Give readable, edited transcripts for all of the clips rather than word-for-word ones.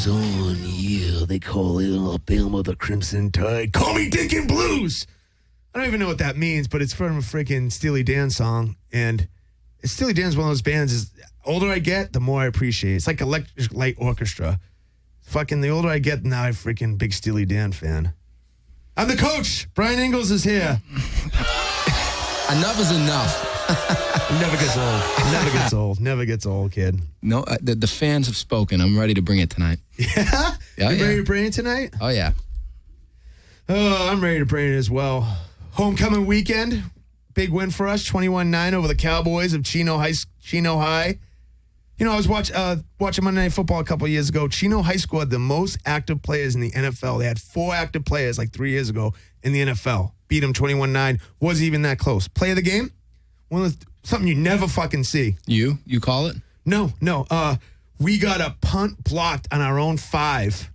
goes on, yeah, they call it Alabama the Crimson Tide. Call me Dinkin' Blues. I don't even know what that means, but it's from a freaking Steely Dan song. And Steely Dan's one of those bands, is the older I get, the more I appreciate it. It's like Electric Light Orchestra. Fucking the older I get, now I'm a freaking big Steely Dan fan. I'm the coach. Brian Ingalls is here. Enough is enough. Never gets old. Never gets old. Never gets old, kid. No, the fans have spoken. I'm ready to bring it tonight. Yeah? You ready to bring it tonight? Oh, yeah. Oh, I'm ready to bring it as well. Homecoming weekend. Big win for us. 21-9 over the Cowboys of Chino High. You know, I was watching Monday Night Football a couple of years ago. Chino High School had the most active players in the NFL. They had 4 active players like 3 years ago in the NFL. Beat them 21-9. Wasn't even that close. Play of the game? Something you never fucking see. You call it? No. We got a punt blocked on our own 5.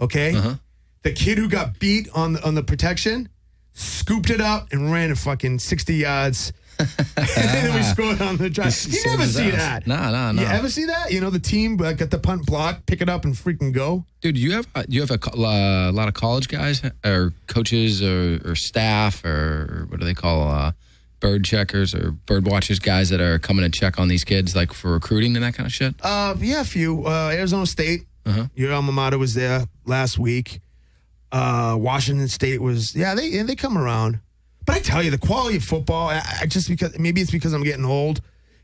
Okay? Uh-huh. The kid who got beat on the protection scooped it up and ran a fucking 60 yards. And then we scored on the drive. You never see that. No. You ever see that? You know, the team got the punt block, pick it up, and freaking go. Dude, you have a lot of college guys or coaches or staff or what do they call bird checkers or bird watchers, guys that are coming to check on these kids like for recruiting and that kind of shit? Yeah, a few. Arizona State, your alma mater, was there last week. Washington State was, they come around. But I tell you, the quality of football, maybe it's because I'm getting old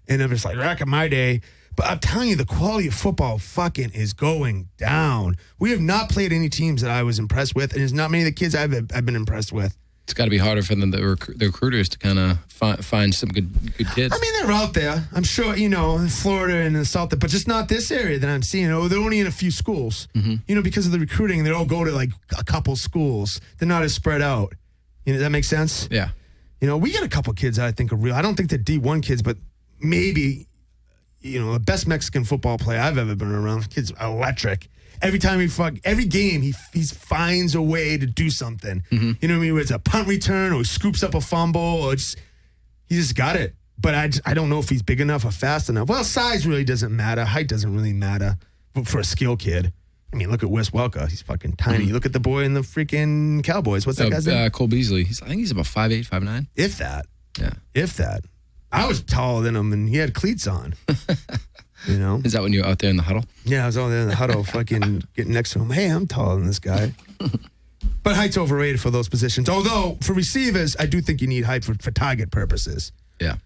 and I'm just like, back in my day. But I'm telling you, the quality of football fucking is going down. We have not played any teams that I was impressed with, and there's not many of the kids I've been impressed with. It's got to be harder for them, the recruiters, to kind of find some good kids. I mean, they're out there. I'm sure, in Florida and the South, but just not this area that I'm seeing. They're only in a few schools. Mm-hmm. Because of the recruiting, they all go to like a couple schools. They're not as spread out. Does that make sense? Yeah. We got a couple kids that I think are real. I don't think they're D1 kids, but maybe, the best Mexican football player I've ever been around. Kid's electric. Every time every game, he finds a way to do something. Mm-hmm. You know what I mean? Whether it's a punt return or he scoops up a fumble or he just got it. But I don't know if he's big enough or fast enough. Well, size really doesn't matter. Height doesn't really matter for a skill kid. I mean, look at Wes Welker. He's fucking tiny. Mm-hmm. Look at the boy in the freaking Cowboys. What's that guy's name? Cole Beasley. I think he's about 5'8", 5'9". If that. Yeah. If that. I was taller than him, and he had cleats on. Is that when you were out there in the huddle? Yeah, I was out there in the huddle fucking getting next to him. Hey, I'm taller than this guy. But height's overrated for those positions. Although, for receivers, I do think you need height for target purposes. Yeah.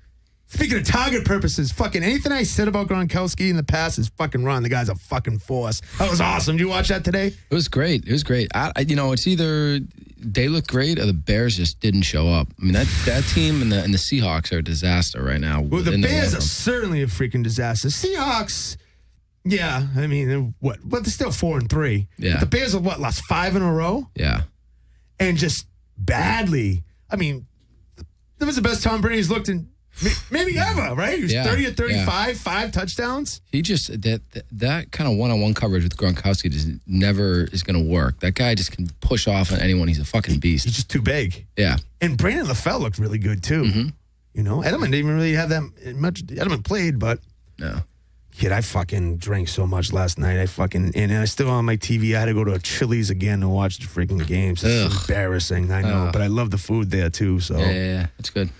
Speaking of target purposes, fucking anything I said about Gronkowski in the past is fucking wrong. The guy's a fucking force. That was awesome. Did you watch that today? It was great. It's either they look great or the Bears just didn't show up. I mean, that team and the Seahawks are a disaster right now. Well, the Bears are certainly a freaking disaster. Seahawks, yeah, I mean, what? But they're still 4-3. Yeah. But the Bears have lost 5 in a row? Yeah. And just badly. I mean, that was the best Tom Brady's looked in maybe ever, right? He was 30 or 35, 5 touchdowns. He just, that kind of one-on-one coverage with Gronkowski just never is going to work. That guy just can push off on anyone. He's a fucking beast. He's just too big. Yeah. And Brandon LaFell looked really good, too. Mm-hmm. Edelman didn't even really have that much. Edelman played, but. No. Kid, I fucking drank so much last night. And I still on my TV. I had to go to a Chili's again to watch the freaking games. It's embarrassing, I know. But I love the food there, too. So Yeah, it's good.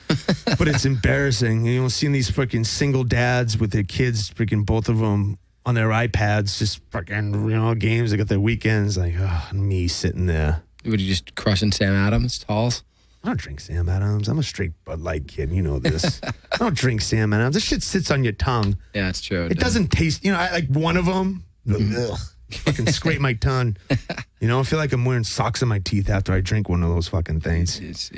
But it's embarrassing. Seeing these freaking single dads with their kids, freaking both of them on their iPads, just freaking, games. They got their weekends. Like, me sitting there. Would you just crushing Sam Adams, Talls? I don't drink Sam Adams. I'm a straight Bud Light kid. You know this. I don't drink Sam Adams. This shit sits on your tongue. Yeah, it's true. It doesn't taste, I like one of them. Fucking scrape my tongue. I feel like I'm wearing socks in my teeth after I drink one of those fucking things.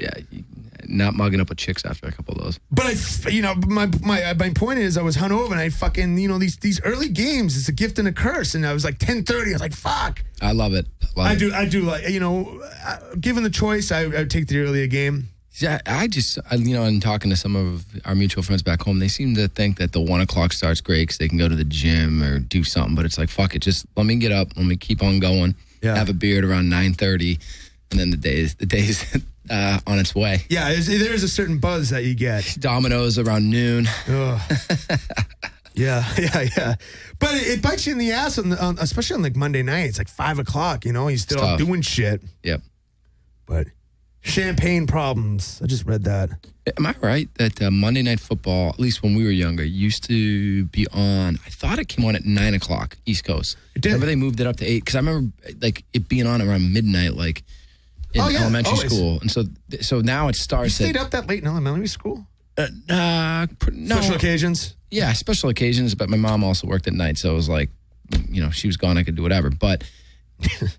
Not mugging up with chicks after a couple of those. But my point is I was hungover and I fucking, these early games, it's a gift and a curse. And I was like 10:30. I was like, fuck. I love it. I do like, given the choice, I would take the earlier game. Yeah, and talking to some of our mutual friends back home, they seem to think that the 1 o'clock start's great because they can go to the gym or do something. But it's like, fuck it, just let me get up, let me keep on going, have a beer at around 9:30, and then the day's on its way. Yeah, there is a certain buzz that you get. Domino's around noon. Yeah. But it bites you in the ass, especially on like Monday night. It's like 5 o'clock, you're still out doing shit. Yep. But champagne problems. I just read that. Am I right that Monday Night Football, at least when we were younger, used to be on, I thought it came on at 9 o'clock East Coast. It did. Remember they moved it up to 8? Because I remember like it being on around midnight, like in elementary school. And so now it starts You stayed up that late in elementary school? No. Special occasions? Yeah, special occasions, but my mom also worked at night, so it was like, she was gone, I could do whatever. But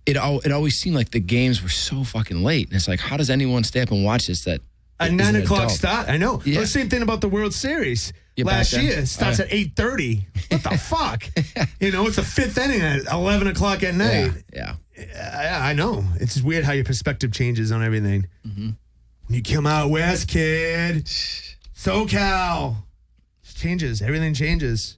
it always seemed like the games were so fucking late. And it's like, how does anyone stay up and watch this that a 9 o'clock start? I know. Yeah. The same thing about the World Series. Yeah, last year, it starts at 8:30. What the fuck? It's the fifth inning at 11 o'clock at night. Yeah. I know. It's just weird how your perspective changes on everything. Mm-hmm. You come out west, kid. SoCal. It changes. Everything changes.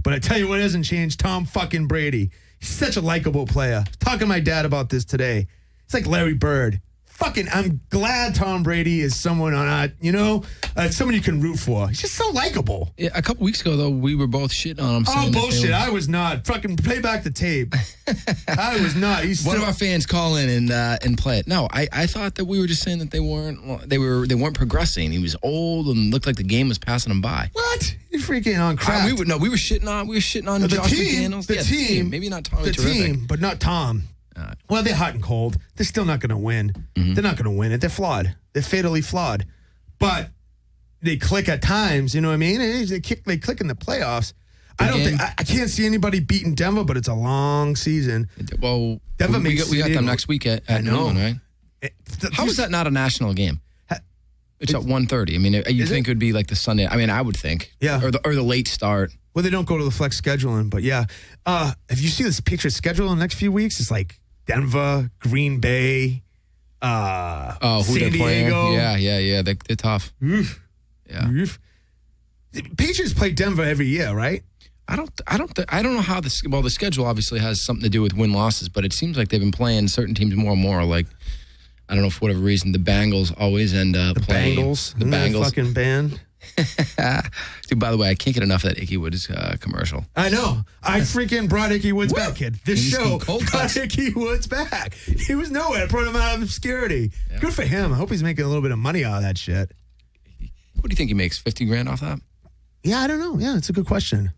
But I tell you what hasn't changed, Tom fucking Brady. He's such a likable player. Talking to my dad about this today. It's like Larry Bird. I'm glad Tom Brady is someone someone you can root for. He's just so likable. Yeah, a couple weeks ago, though, we were both shitting on him. Oh, bullshit. I was not. Fucking play back the tape. I was not. One of our fans call in and play it. No, I thought that we were just saying that they weren't progressing. He was old and looked like the game was passing him by. What? You're freaking on crap. We were shitting on Josh McDaniels. The team. Maybe not Tommy. The team, but not Tom. Well, they're hot and cold. They're still not going to win. Mm-hmm. They're not going to win it. They're flawed. They're fatally flawed. But they click at times. You know what I mean? They click in the playoffs. I can't see anybody beating Denver, but it's a long season. Well, Denver we got them next week at noon, right? How is that not a national game? It's at 1:30. I mean, you think it would be like the Sunday? I mean, I would think. Yeah. Or the late start. Well, they don't go to the flex scheduling, but yeah. If you see this Patriots schedule in the next few weeks, it's like Denver, Green Bay, who San they're Diego. Playing. Yeah. They're tough. Oof. Yeah. Oof. The Patriots play Denver every year, right? I don't know how the schedule obviously has something to do with win losses, but it seems like they've been playing certain teams more and more. Like, I don't know, for whatever reason, the Bengals always end up playing. The Bengals. That fucking band. Dude, by the way, I can't get enough of that Icky Woods commercial. I know. I freaking brought Icky Woods back, kid. This show brought Icky Woods back. He was nowhere. I brought him out of obscurity. Yeah. Good for him. I hope he's making a little bit of money out of that shit. What do you think he makes? 50 grand off that? Yeah, I don't know. Yeah, it's a good question.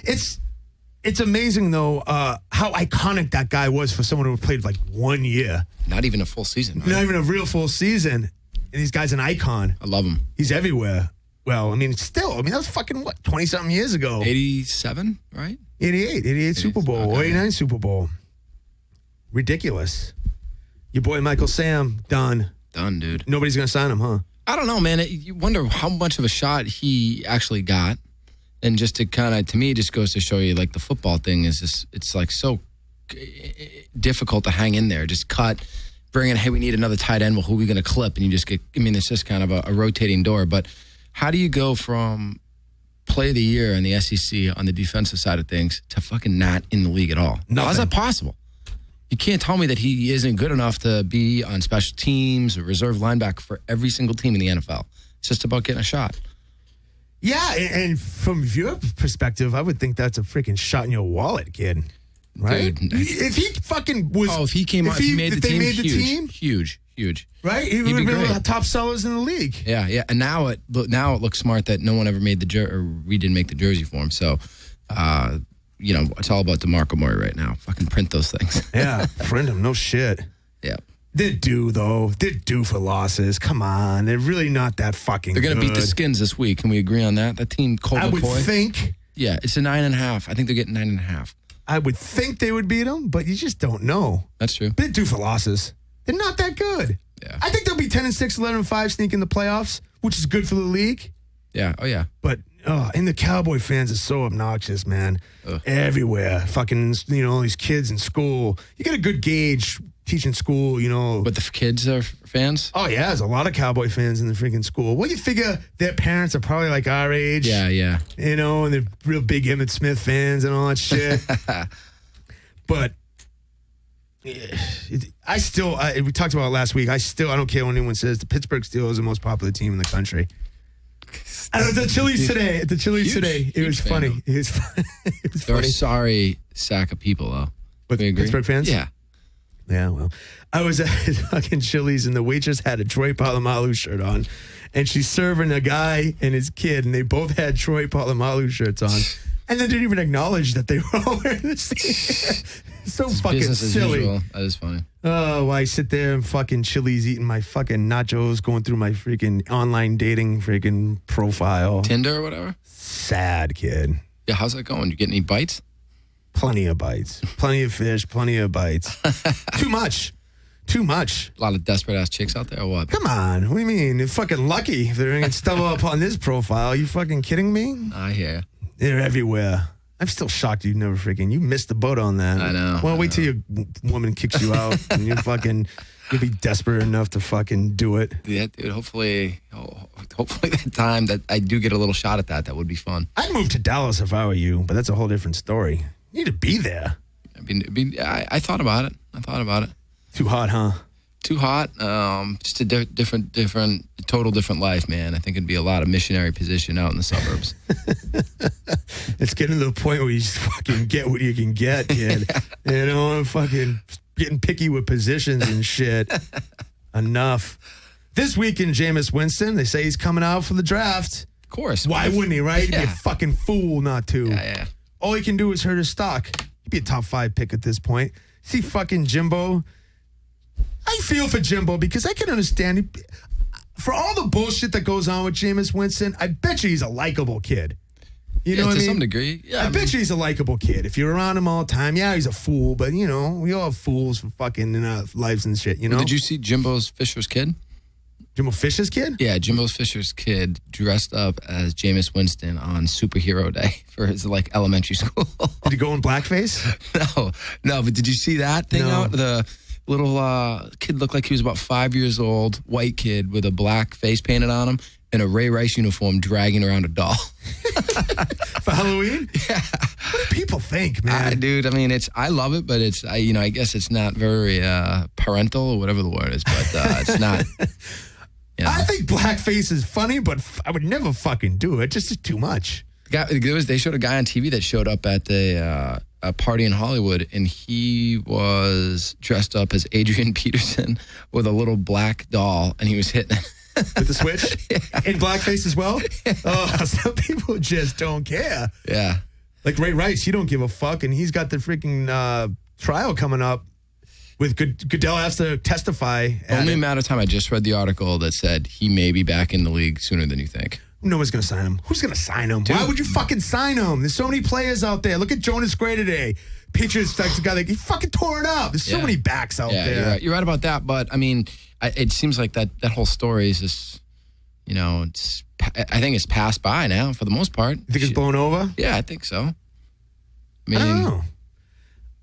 It's amazing, though, how iconic that guy was for someone who played like 1 year. Not even a full season. Right? Not even a real full season. And this guy's an icon. I love him. He's everywhere. Well, I mean, that was fucking, 20-something years ago. 87, right? 88 Super Bowl, okay. 89 Super Bowl. Ridiculous. Your boy Michael Sam, done. Done, dude. Nobody's going to sign him, huh? I don't know, man. You wonder how much of a shot he actually got. And just to me, it just goes to show you, like, the football thing is just, it's like so difficult to hang in there. Just cut, bring in, hey, we need another tight end. Well, who are we going to clip? And you just get, it's just kind of a rotating door. But how do you go from play of the year in the SEC on the defensive side of things to fucking not in the league at all? How is that possible? You can't tell me that he isn't good enough to be on special teams or reserve linebacker for every single team in the NFL. It's just about getting a shot. Yeah, and from your perspective, I would think that's a freaking shot in your wallet, kid. Right? Dude. If he fucking was... Oh, if he came out, if he made the team, huge. Right? He would be one of the top sellers in the league. Yeah. And now it looks smart that no one ever made the jersey, or we didn't make the jersey for him. So, it's all about DeMarco Murray right now. Fucking print those things. Yeah, print them. No shit. Yeah. They're due, though. They're due for losses. Come on. They're really not that fucking good. They're going to beat the Skins this week. Can we agree on that? That team, Colt McCoy. I would think. Yeah, it's a 9.5. I think they're getting 9.5. I would think they would beat them, but you just don't know. That's true. They're due for losses. They're not that good. Yeah. I think they'll be 10-6, 11-5, sneak in the playoffs, which is good for the league. Yeah. Oh, yeah. But, and the Cowboy fans are so obnoxious, man. Ugh. Everywhere. Fucking, all these kids in school. You get a good gauge teaching school, But the kids are fans? Oh, yeah. There's a lot of Cowboy fans in the freaking school. Well, you figure their parents are probably like our age. Yeah. And they're real big Emmitt Smith fans and all that shit. But we talked about it last week. I don't care what anyone says. The Pittsburgh Steelers are the most popular team in the country. I was at Chili's today. At the Chili's today. It was funny. It was They're funny. a sorry sack of people, though. With Pittsburgh fans? Yeah. Yeah, well, I was at fucking Chili's and the waitress had a Troy Polamalu shirt on, and she's serving a guy and his kid, and they both had Troy Polamalu shirts on, and they didn't even acknowledge that they were all wearing the same. So it's fucking business silly. As usual. That is funny. Oh, I sit there and fucking Chili's eating my fucking nachos, going through my freaking online dating freaking profile. Tinder or whatever? Sad, kid. Yeah, how's that going? You get any bites? Plenty of bites. Plenty of fish. Plenty of bites. Too much. Too much. A lot of desperate-ass chicks out there or what? Come on. What do you mean? They're fucking lucky if they're going to stumble upon this profile. Are you fucking kidding me? I hear. They're everywhere. I'm still shocked you never freaking... You missed the boat on that. I know. Well, wait till your woman kicks you out and you'll be desperate enough to fucking do it. Yeah, dude. Hopefully that time that I do get a little shot at that would be fun. I'd move to Dallas if I were you, but that's a whole different story. You need to be there. I thought about it. Too hot, huh? Too hot. Just a total different life, man. I think it'd be a lot of missionary position out in the suburbs. It's getting to the point where you just fucking get what you can get, kid. You know, fucking getting picky with positions and shit. Enough. This week in Jameis Winston, they say he's coming out for the draft. Of course. Why wouldn't he, right? Yeah. He'd be a fucking fool not to. Yeah. All he can do is hurt his stock. He'd be a top 5 pick at this point. See fucking Jimbo. I feel for Jimbo because I can understand. For all the bullshit that goes on with Jameis Winston, I bet you he's a likable kid. You know what I mean? To some degree. Yeah, I bet you he's a likable kid. If you're around him all the time, yeah, he's a fool. But, you know, we all have fools for fucking in our lives and shit, you know? Did you see Jimbo Fisher's kid? Jimbo Fisher's kid? Yeah, Jimbo Fisher's kid dressed up as Jameis Winston on Superhero Day for his, elementary school. Did he go in blackface? No, but did you see that thing out? The little kid looked like he was about 5 years old, white kid with a black face painted on him and a Ray Rice uniform dragging around a doll. For Halloween? Yeah. What do people think, man? Dude, I mean, I love it, but I guess it's not very parental or whatever the word is, but it's not. You know. I think blackface is funny, but I would never fucking do it. Just too much. They showed a guy on TV that showed up at a party in Hollywood, and he was dressed up as Adrian Peterson with a little black doll, and he was hitting it. With the switch? Yeah. In blackface as well? Yeah. Oh, some people just don't care. Yeah. Like Ray Rice, he don't give a fuck, and he's got the freaking trial coming up. With Goodell has to testify. Only a matter of time. I just read the article that said he may be back in the league sooner than you think. No one's going to sign him. Who's going to sign him? Dude. Why would you fucking sign him? There's so many players out there. Look at Jonas Gray today. Patriots, that's the guy that he fucking tore it up. There's so many backs out there. You're right about that. But I mean, it seems like that whole story is just, I think it's passed by now for the most part. You think it's blown over? Yeah, I think so. I don't know.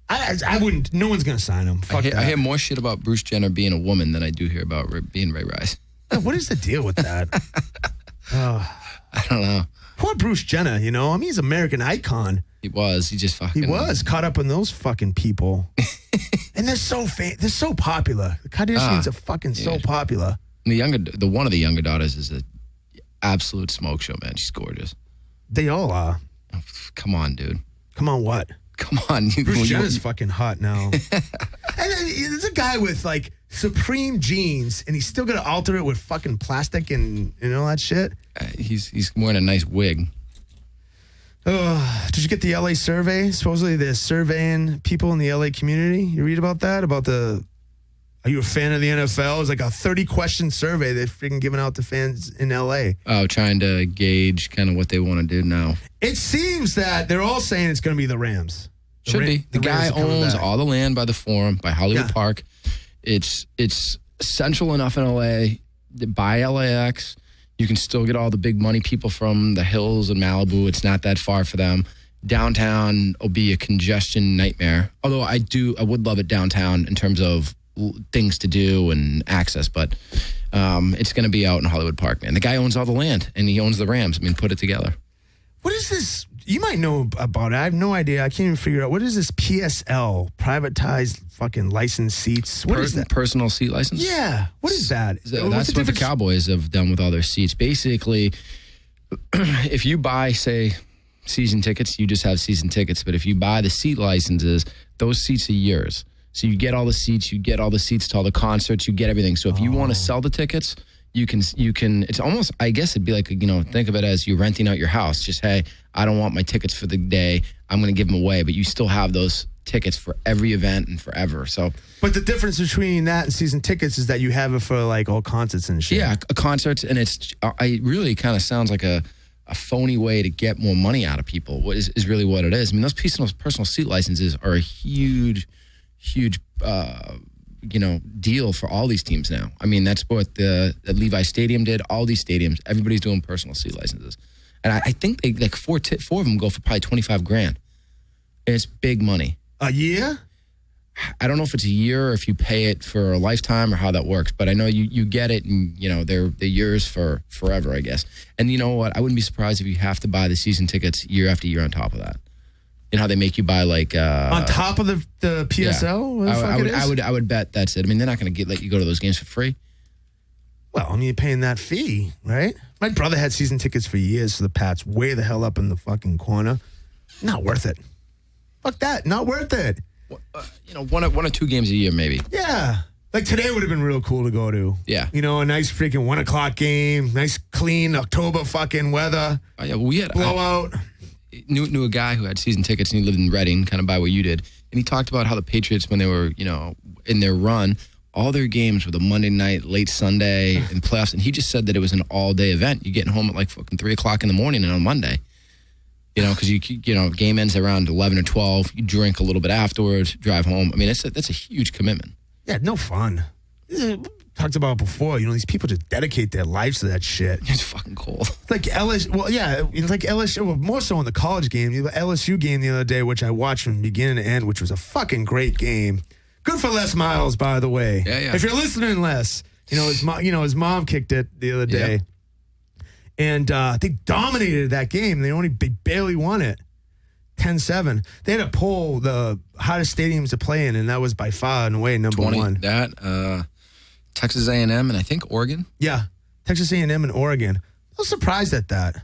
I wouldn't. No one's going to sign him. Fuck that. I hear more shit about Bruce Jenner being a woman than I do hear about being Ray Rice. What is the deal with that? I don't know. Poor Bruce Jenner, you know? I mean, he's an American icon. He was. He just fucking... He was caught up in those fucking people. And they're so popular. The Kardashians are fucking so popular. And one of the younger daughters is an absolute smoke show, man. She's gorgeous. They all are. Oh, come on, dude. Come on, what? Come on. Bruce Jenner's fucking hot now. And then there's a guy with Supreme jeans, and he's still gonna alter it with fucking plastic and all that shit. He's wearing a nice wig. Did you get the LA survey? Supposedly they're surveying people in the LA community. You read about that? Are you a fan of the NFL? It's like a 30-question survey they're freaking giving out to fans in LA. Oh, trying to gauge kind of what they want to do now. It seems that they're all saying it's going to be the Rams. Should be. The guy owns all the land by the Forum, by Hollywood Park. It's central enough in LA. By LAX, you can still get all the big money people from the hills and Malibu. It's not that far for them. Downtown will be a congestion nightmare. Although I would love it downtown in terms of things to do and access, but it's going to be out in Hollywood Park, man. The guy owns all the land, and he owns the Rams. I mean, put it together. What is this? You might know about it. I have no idea. I can't even figure out. What is this PSL, privatized fucking license seats? What is that? Personal seat license? Yeah. What is that? That's what the Cowboys have done with all their seats. Basically, if you buy, say, season tickets, you just have season tickets. But if you buy the seat licenses, those seats are yours. So you get all the seats, to all the concerts, you get everything. So if you want to sell the tickets, you can, it's almost, I guess it'd be like, think of it as you renting out your house. Just, hey, I don't want my tickets for the day. I'm going to give them away. But you still have those tickets for every event and forever. So, but the difference between that and season tickets is that you have it for like all concerts and shit. Yeah, concerts, and it really kind of sounds like a phony way to get more money out of people. What is really what it is. I mean, those personal seat licenses are a huge deal for all these teams now. I mean, that's what the Levi Stadium did. All these stadiums, everybody's doing personal seat licenses, and I think they like four of them go for probably $25,000. And it's big money. A year? I don't know if it's a year or if you pay it for a lifetime or how that works, but I know you get it, and they're yours for forever, I guess. And you know what? I wouldn't be surprised if you have to buy the season tickets year after year on top of that. You know how they make you buy like on top of the PSL? Yeah. I would bet that's it. I mean, they're not going to let you go to those games for free. Well, I mean, you're paying that fee, right? My brother had season tickets for years for the Pats, way the hell up in the fucking corner. Not worth it. Fuck that. Not worth it. One or two games a year, maybe. Yeah. Like today would have been real cool to go to. Yeah. A nice freaking 1:00 game, nice clean October fucking weather. Oh, yeah. Well, we had blowout. Knew a guy who had season tickets, and he lived in Reading, kind of by where you did. And he talked about how the Patriots, when they were, in their run, all their games were the Monday night, late Sunday, and playoffs. And he just said that it was an all-day event. You're getting home at like fucking 3:00 in the morning and on Monday. Because game ends around 11 or 12. You drink a little bit afterwards, drive home. I mean, that's a huge commitment. Yeah, no fun. Talked about before, these people just dedicate their lives to that shit. It's fucking cool. It's like LSU. Well, yeah, it's like LSU. Well, more so in the college game. The LSU game the other day, which I watched from beginning to end, which was a fucking great game. Good for Les Miles, by the way. Yeah. If you're listening, Les, his mom kicked it the other day. Yeah. And they dominated that game. They barely won it, 10-7. They had to pull the hottest stadiums to play in, and that was by far and away number one. That, Texas A&M, and I think Oregon. Yeah, Texas A&M and Oregon. I was surprised at that.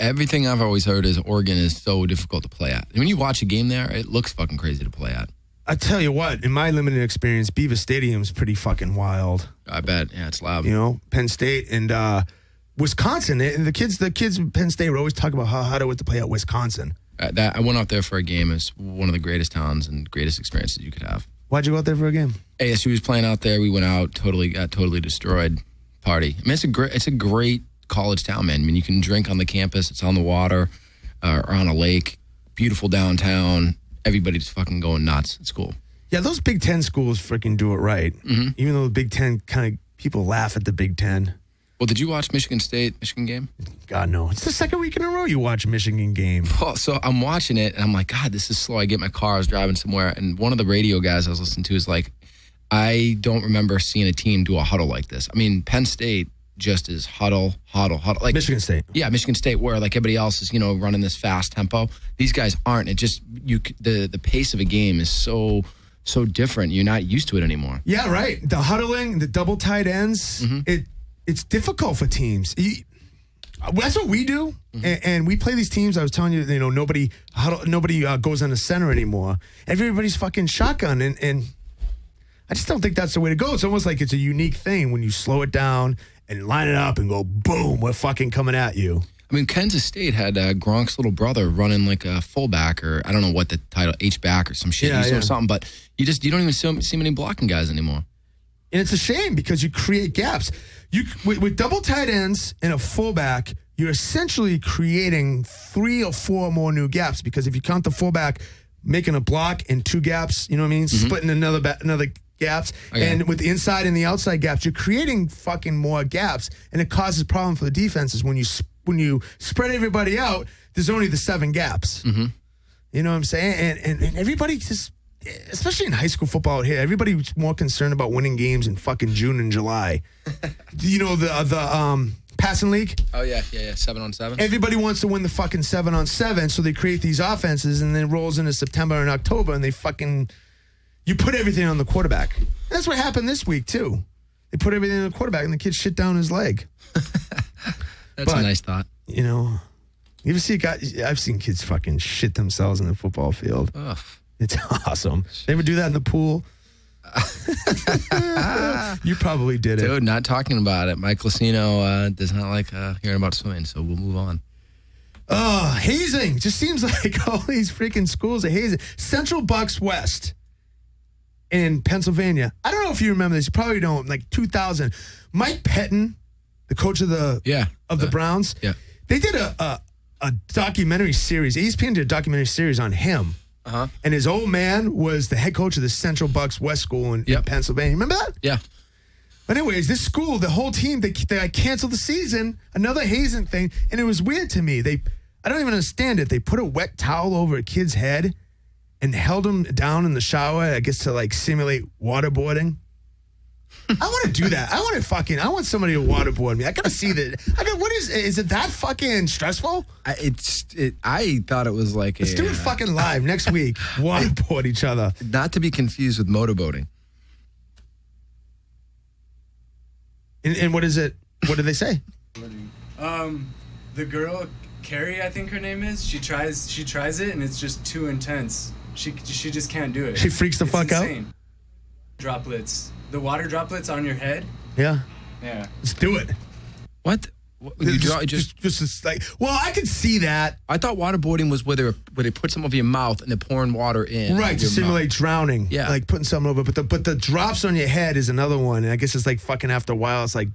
Everything I've always heard is Oregon is so difficult to play at. When you watch a game there, it looks fucking crazy to play at. I tell you what, in my limited experience, Beaver Stadium's pretty fucking wild. I bet. Yeah, it's loud. Penn State and Wisconsin. The kids in Penn State would always talk about how hard it was to play at Wisconsin. I went out there for a game. It's one of the greatest towns and greatest experiences you could have. Why'd you go out there for a game? ASU was playing out there. We went out, got totally destroyed. Party. I mean, it's a great college town, man. I mean, you can drink on the campus. It's on the water or on a lake. Beautiful downtown. Everybody's fucking going nuts. It's cool. Yeah, those Big Ten schools freaking do it right. Mm-hmm. Even though the Big Ten kind of people laugh at the Big Ten. Well, did you watch Michigan game? God, no. It's the second week in a row you watch Michigan game. Oh, so I'm watching it, and I'm like, God, this is slow. I get in my car, I was driving somewhere, and one of the radio guys I was listening to is like, I don't remember seeing a team do a huddle like this. I mean, Penn State just is huddle. Like Michigan State. Yeah, Michigan State, where like everybody else is, running this fast tempo. These guys aren't. It just, the pace of a game is so different. You're not used to it anymore. Yeah, right. The huddling, the double tight ends, it's difficult for teams. That's what we do, and we play these teams. I was telling you, nobody goes on the center anymore. Everybody's fucking shotgun, and I just don't think that's the way to go. It's almost like it's a unique thing when you slow it down and line it up and go, boom, we're fucking coming at you. I mean, Kansas State had Gronk's little brother running like a fullback, or I don't know what the title, H-back or some shit. He's doing something, but you don't even see many blocking guys anymore. And it's a shame because you create gaps. With double tight ends and a fullback, you're essentially creating 3 or 4 more new gaps, because if you count the fullback making a block and 2 gaps, you know what I mean, splitting another gaps, and with the inside and the outside gaps, you're creating fucking more gaps, and it causes problem for the defenses when you spread everybody out. There's only the 7 gaps. Mm-hmm. You know what I'm saying? And everybody just, especially in high school football out here, everybody's more concerned about winning games in fucking June and July. The passing league? Oh, yeah, 7-on-7. Everybody wants to win the fucking 7-on-7, so they create these offenses, and then it rolls into September and October, and you put everything on the quarterback. That's what happened this week, too. They put everything on the quarterback, and the kid shit down his leg. That's a nice thought. You know, you ever see a guy? I've seen kids fucking shit themselves in the football field. Ugh. It's awesome. They ever do that in the pool? You probably did it. Dude, not talking about it. Mike Lucino does not like hearing about swimming, so we'll move on. Oh, hazing. Just seems like all these freaking schools are hazing. Central Bucks West in Pennsylvania. I don't know if you remember this. You probably don't. Like 2000. Mike Pettin, the coach of the Browns. Yeah. They did a documentary series. ESPN did a documentary series on him. Uh-huh. And his old man was the head coach of the Central Bucks West School in Pennsylvania. Remember that? Yeah. But anyways, this school, the whole team, they canceled the season. Another hazing thing. And it was weird to me. I don't even understand it. They put a wet towel over a kid's head and held him down in the shower, I guess, to like simulate waterboarding. I want to do that. I want somebody to waterboard me. I gotta see that. What is it that fucking stressful? I thought it was like Let's do it fucking live next week. Waterboard each other. Not to be confused with motorboating. And what is it? What did they say? The girl, Carrie, I think her name is. She tries it, and it's just too intense. She just can't do it. She freaks the fuck out. Droplets. The water droplets on your head. Yeah. Yeah. Let's do it. What? Just like, well, I could see that. I thought waterboarding was where they put some over your mouth and they're pouring water in. Right, to simulate drowning. Yeah. Like putting something over. But the drops on your head is another one. And I guess it's like fucking after a while, it's like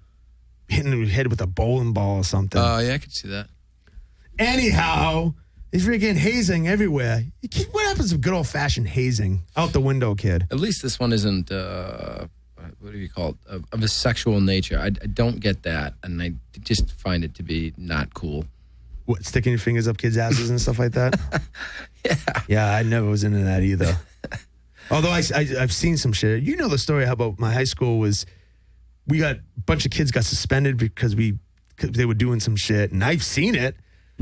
hitting your head with a bowling ball or something. Oh, yeah, I could see that. Anyhow, he's freaking hazing everywhere. What happens with good old-fashioned hazing? Out the window, kid. At least this one isn't, what do you call it, of a sexual nature. I don't get that, and I just find it to be not cool. What, sticking your fingers up kids' asses and stuff like that? Yeah. Yeah, I never was into that either. Although I've seen some shit. You know the story how about my high school was, a bunch of kids got suspended because they were doing some shit, and I've seen it.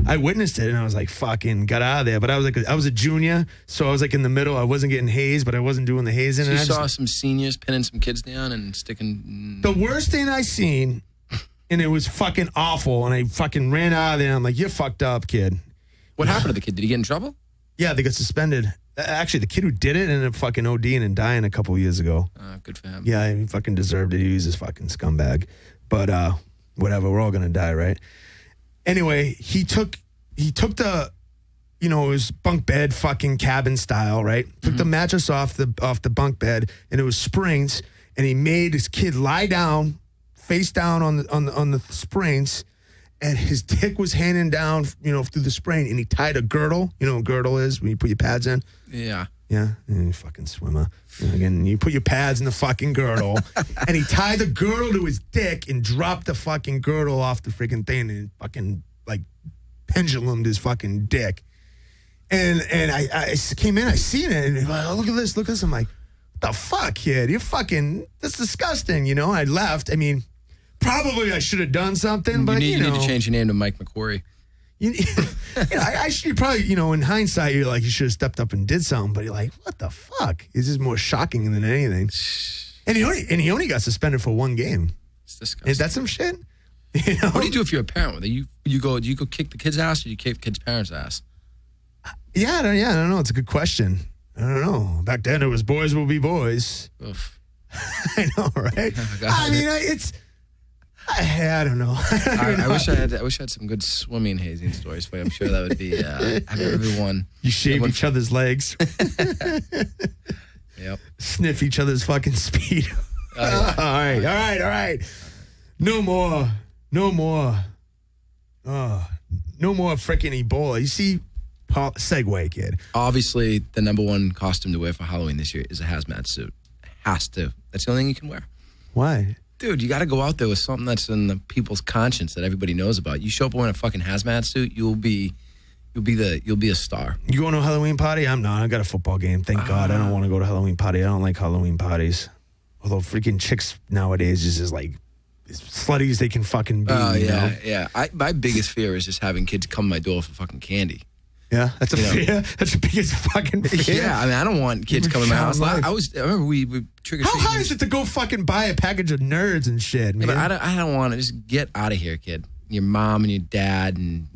I witnessed it, and I was like, fucking got out of there. But I was a junior, so I was like in the middle. I wasn't getting hazed, but I wasn't doing the hazing. So you saw some seniors pinning some kids down and sticking... The worst thing I seen, and it was fucking awful, and I fucking ran out of there. I'm like, you're fucked up, kid. What happened to the kid? Did he get in trouble? Yeah, they got suspended. Actually, the kid who did it ended up fucking ODing and dying a couple of years ago. Good for him. Yeah, he fucking deserved it. He was a fucking scumbag. But whatever, we're all going to die, right? Anyway, he took the, it was bunk bed fucking cabin style, right? Took the mattress off the bunk bed, and it was springs, and he made his kid lie down, face down on the springs, and his dick was hanging down, through the spring, and he tied a girdle. You know what a girdle is when you put your pads in? Yeah. Yeah, you fucking swimmer. Again, you put your pads in the fucking girdle, and he tied the girdle to his dick and dropped the fucking girdle off the freaking thing and fucking, like, pendulumed his fucking dick. And I came in, I seen it, and I'm like, oh, look at this. I'm like, what the fuck, kid? You're fucking, that's disgusting, I left. I mean, probably I should have done something, but, you need to change your name to Mike McQuarrie. I should probably, in hindsight, you're like, you should have stepped up and did something, but you're like, what the fuck? It's just more shocking than anything. And he only got suspended for one game. It's disgusting. Is that some shit? What do you do if you're a parent? Do you go kick the kid's ass, or do you kick the kid's parents' ass? I don't know. It's a good question. I don't know. Back then it was boys will be boys. Oof. I know, right? I mean, I don't know. I wish I had some good swimming hazing stories for you. I'm sure that would be everyone. You shave each other's legs. Yep. Sniff each other's fucking speed. Yeah. All right. No more. No more freaking Ebola. You see, segue, kid. Obviously, the number one costume to wear for Halloween this year is a hazmat suit. Has to. That's the only thing you can wear. Why? Dude, you got to go out there with something that's in the people's conscience that everybody knows about. You show up wearing a fucking hazmat suit, you'll be a star. You going to a Halloween party? I'm not. I got a football game. Thank God. I don't want to go to a Halloween party. I don't like Halloween parties. Although freaking chicks nowadays is like as slutty as they can fucking be. Oh, yeah, yeah. My biggest fear is just having kids come to my door for fucking candy. Yeah, that's a fear. That's the biggest fucking fear. Yeah, I mean, I don't want kids coming to my house. I remember we trick or treating. How hard is it to go fucking buy a package of nerds and shit, man? Yeah, but I don't want to. Just get out of here, kid. your mom and your dad and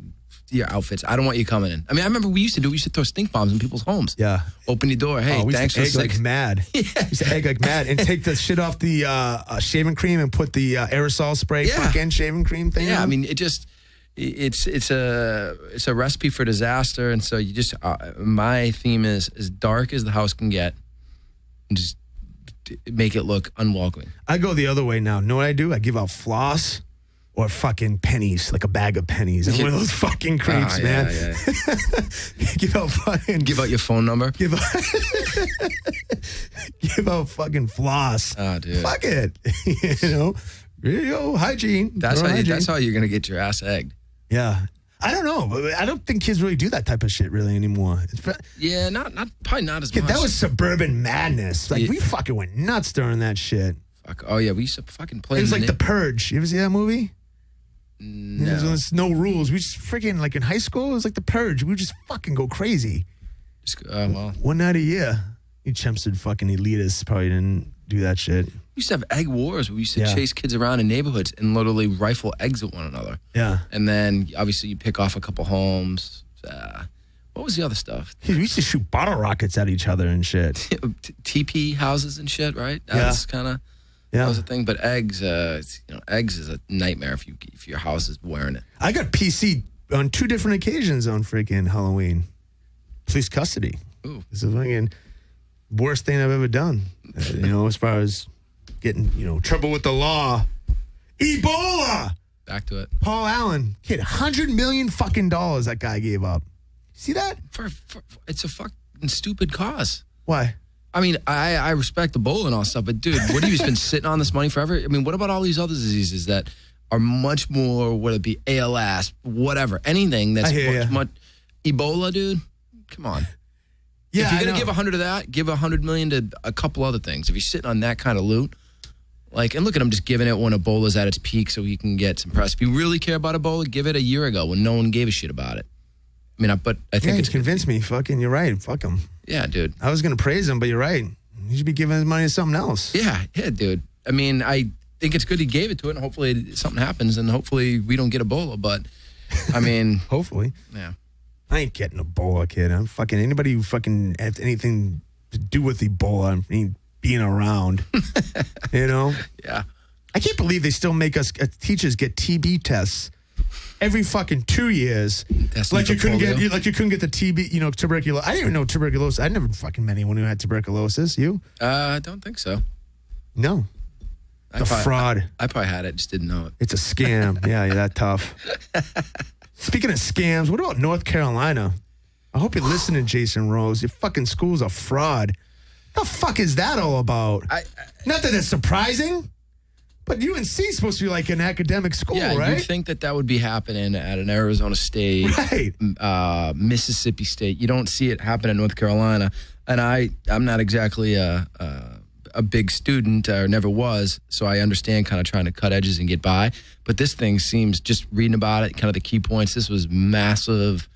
your outfits. I don't want you coming in. I mean, I remember we used to throw stink bombs in people's homes. Yeah. Open your door. Hey, we thanks for used to egg like mad. Yeah. We used to egg like mad and take the shit off the shaving cream and put the aerosol spray fucking shaving cream thing Yeah, on. I mean, it's a recipe for disaster. And so you just, my theme is as dark as the house can get and just make it look unwelcoming. I go the other way now. Know what I do? I give out floss or fucking pennies, like a bag of pennies. I'm one of those fucking creeps, man. Yeah. Give out your phone number. Give out fucking floss. Oh, dude. Fuck it. Hygiene. That's how you're gonna get your ass egged. Yeah. I don't know, but I don't think kids really do that type of shit really anymore. Yeah, probably not as much. That was suburban madness. Like we fucking went nuts during that shit. Fuck. Oh yeah, we used to fucking play. It was like The Purge. You ever see that movie? No. There's no rules. We just freaking, like in high school, it was like The Purge. We would just fucking go crazy. One night a year. You chumps and fucking elitists probably didn't do that shit. We used to have egg wars. We used to chase kids around in neighborhoods and literally rifle eggs at one another. Yeah. And then obviously you pick off a couple homes. What was the other stuff? We used to shoot bottle rockets at each other and shit. TP houses and shit, right? That's kind of... That was a thing, but eggs is a nightmare if your house is wearing it. I got PC on 2 different occasions on freaking Halloween. Police custody. Ooh. It's the fucking worst thing I've ever done. As far as getting, trouble with the law. Ebola! Back to it. Paul Allen, kid, $100 million fucking dollars that guy gave up. See that? It's a fucking stupid cause. Why? I mean, I respect the bowl and all stuff, but dude, what have you been sitting on this money forever? I mean, what about all these other diseases that are much more, whether it be ALS, whatever, anything that's much Ebola, dude? Come on. Yeah, if you're gonna give 100 of that, give 100 million to a couple other things. If you're sitting on that kind of loot, and look at him just giving it when Ebola's at its peak so he can get some press. If you really care about Ebola, give it a year ago when no one gave a shit about it. I mean, but I think it's convinced me. Fucking, you're right. Fuck him. Yeah, dude. I was gonna praise him, but you're right. He should be giving his money to something else. Yeah, dude. I mean, I think it's good he gave it to it, and hopefully something happens, and hopefully we don't get Ebola. But I mean, hopefully. Yeah. I ain't getting Ebola, kid. I'm fucking anybody who fucking has anything to do with Ebola. I mean, being around. Yeah. I can't believe they still make us teachers get TB tests every fucking 2 years. Like you couldn't get the TB, tuberculosis. I didn't even know tuberculosis. I never fucking met anyone who had tuberculosis. You? I don't think so. No. It's a fraud. I probably had it, just didn't know it. It's a scam. Yeah, you're that tough. Speaking of scams, what about North Carolina? I hope you're listening, Jason Rose. Your fucking school's a fraud. The fuck is that all about? Not that it's surprising, but UNC is supposed to be like an academic school, right? You'd think that would be happening at an Arizona State, right? Mississippi State. You don't see it happen in North Carolina. And I'm not exactly a big student, or never was, so I understand kind of trying to cut edges and get by. But this thing seems, just reading about it, kind of the key points, this was massive,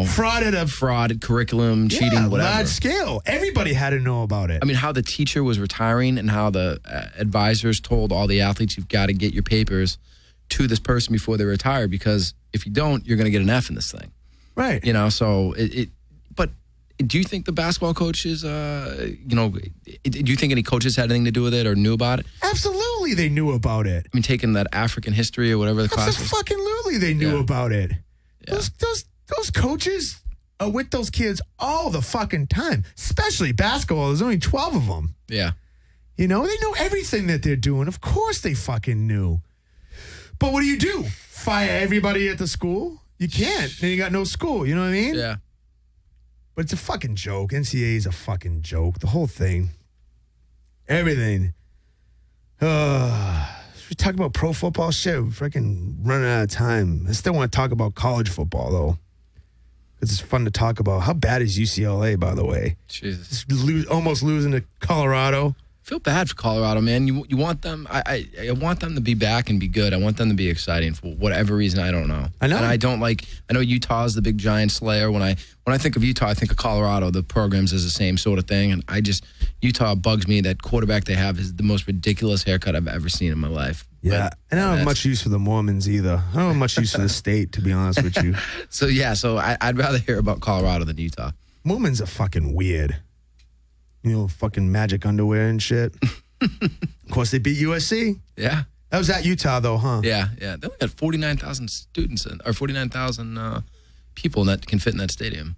fraud curriculum, cheating, whatever. Large scale. Everybody had to know about it. I mean, how the teacher was retiring and how the advisors told all the athletes, you've got to get your papers to this person before they retire, because if you don't, you're going to get an F in this thing. Right. So but do you think the basketball coaches, do you think any coaches had anything to do with it or knew about it? Absolutely, they knew about it. I mean, taking that African history or whatever the class was. Absolutely, they knew about it. Yeah. Those coaches are with those kids all the fucking time, especially basketball. There's only 12 of them. Yeah. They know everything that they're doing. Of course they fucking knew. But what do? Fire everybody at the school? You can't. Then you got no school. You know what I mean? Yeah. But it's a fucking joke. NCAA is a fucking joke. The whole thing. Everything. We talk about pro football shit. We're freaking running out of time. I still want to talk about college football, though. Because it's fun to talk about. How bad is UCLA, by the way? Jesus. Almost losing to Colorado. I feel bad for Colorado, man. You want them. I want them to be back and be good. I want them to be exciting for whatever reason. I don't know. I know. And I know Utah's the big giant slayer. When I think of Utah, I think of Colorado. The programs is the same sort of thing. And I just, Utah bugs me. That quarterback they have is the most ridiculous haircut I've ever seen in my life. Yeah, and I don't have much use for the Mormons either. I don't have much use for the state, to be honest with you. So I'd rather hear about Colorado than Utah. Mormons are fucking weird. Fucking magic underwear and shit. Of course, they beat USC. Yeah. That was at Utah, though, huh? Yeah. They only got 49,000 students, or 49,000 people that can fit in that stadium.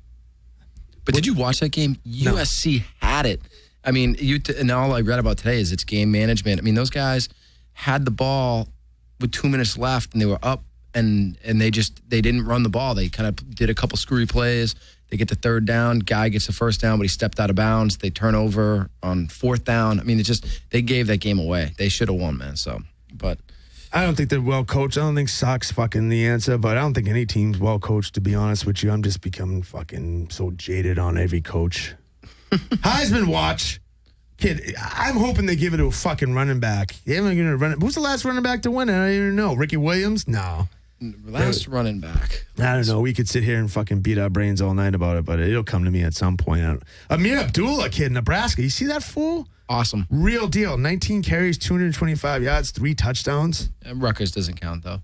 But did you watch that game? No. USC had it. I mean, and all I read about today is it's game management. I mean, those guys had the ball with 2 minutes left, and they were up, and they didn't run the ball. They kind of did a couple screwy plays. They get the third down. Guy gets the first down, but he stepped out of bounds. They turn over on fourth down. I mean, they gave that game away. They should have won, man. But I don't think they're well coached. I don't think Sock's fucking the answer, but I don't think any team's well coached, to be honest with you. I'm just becoming fucking so jaded on every coach. Heisman watch. Kid, I'm hoping they give it to a fucking running back. They haven't given it a running. Who's the last running back to win it? I don't even know. Ricky Williams? No. Last running back. I don't know. We could sit here and fucking beat our brains all night about it, but it'll come to me at some point. Amir Abdullah, kid, Nebraska. You see that fool? Awesome. Real deal. 19 carries, 225 yards, 3 touchdowns. Rutgers doesn't count, though.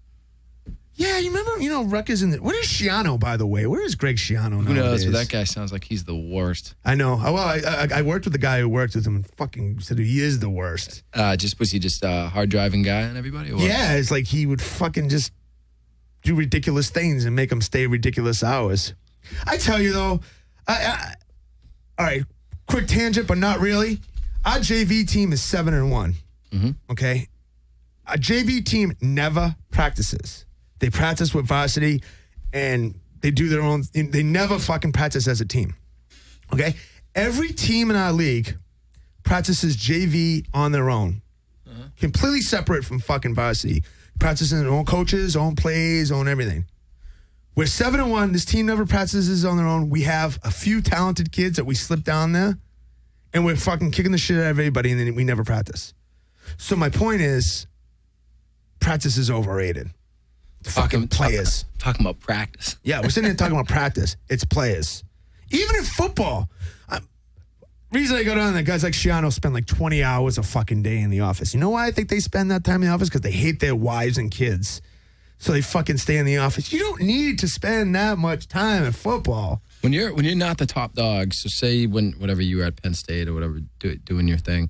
Yeah, you remember, Rutgers in the... What is Schiano, by the way? Where is Greg Schiano nowadays? Who knows, but that guy sounds like he's the worst. I know. Well, I worked with the guy who worked with him and fucking said he is the worst. Was he just a hard-driving guy and everybody? Or? Yeah, it's like he would fucking just do ridiculous things and make them stay ridiculous hours. I tell you, though, all right, quick tangent, but not really. Our JV team is 7-1, okay? A JV team never practices. They practice with varsity, and they do their own. They never fucking practice as a team. Okay? Every team in our league practices JV on their own. Completely separate from fucking varsity. Practicing their own coaches, own plays, own everything. We're 7-1. This team never practices on their own. We have a few talented kids that we slip down there, and we're fucking kicking the shit out of everybody, and then we never practice. So my point is, practice is overrated. Fucking players. Talking about practice. Yeah, we're sitting here talking about practice. It's players. Even in football. Reason I go down there, guys like Schiano spend like 20 hours a fucking day in the office. You know why I think they spend that time in the office? Because they hate their wives and kids. So they fucking stay in the office. You don't need to spend that much time in football. When you're not the top dog, so say whatever you were at Penn State or whatever, doing your thing,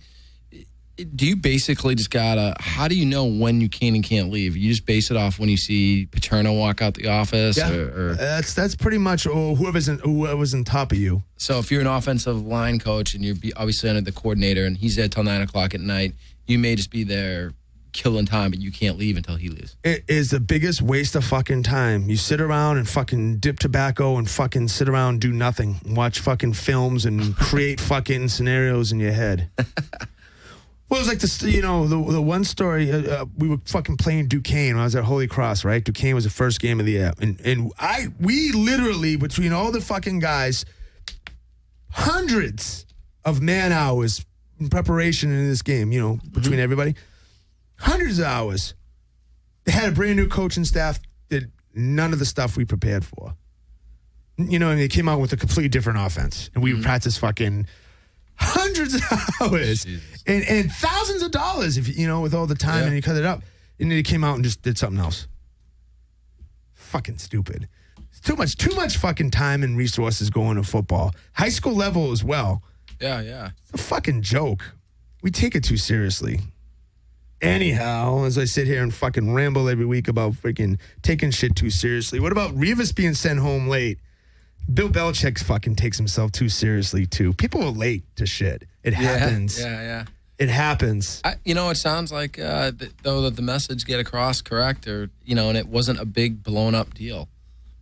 do you basically just how do you know when you can and can't leave? You just base it off when you see Paterno walk out the office? Yeah, or that's pretty much whoever's on top of you. So if you're an offensive line coach and you're obviously under the coordinator and he's there till 9 o'clock at night, you may just be there killing time, but you can't leave until he leaves. It is the biggest waste of fucking time. You sit around and fucking dip tobacco and fucking sit around and do nothing. Watch fucking films and create fucking scenarios in your head. Well, it was like this, the one story, we were fucking playing Duquesne when I was at Holy Cross, right? Duquesne was the first game of the year. And we literally, between all the fucking guys, hundreds of man hours in preparation in this game, between everybody. Hundreds of hours. They had a brand new coaching staff, did none of the stuff we prepared for. And they came out with a completely different offense. And we practiced fucking hundreds of hours and thousands of dollars if with all the time and you cut it up. And then he came out and just did something else. Fucking stupid. It's too much fucking time and resources going to football. High school level as well. Yeah. It's a fucking joke. We take it too seriously. Anyhow, as I sit here and fucking ramble every week about freaking taking shit too seriously. What about Revis being sent home late? Bill Belichick fucking takes himself too seriously, too. People are late to shit. It happens. Yeah. It happens. It sounds like, though, that the message get across correct or, and it wasn't a big blown up deal.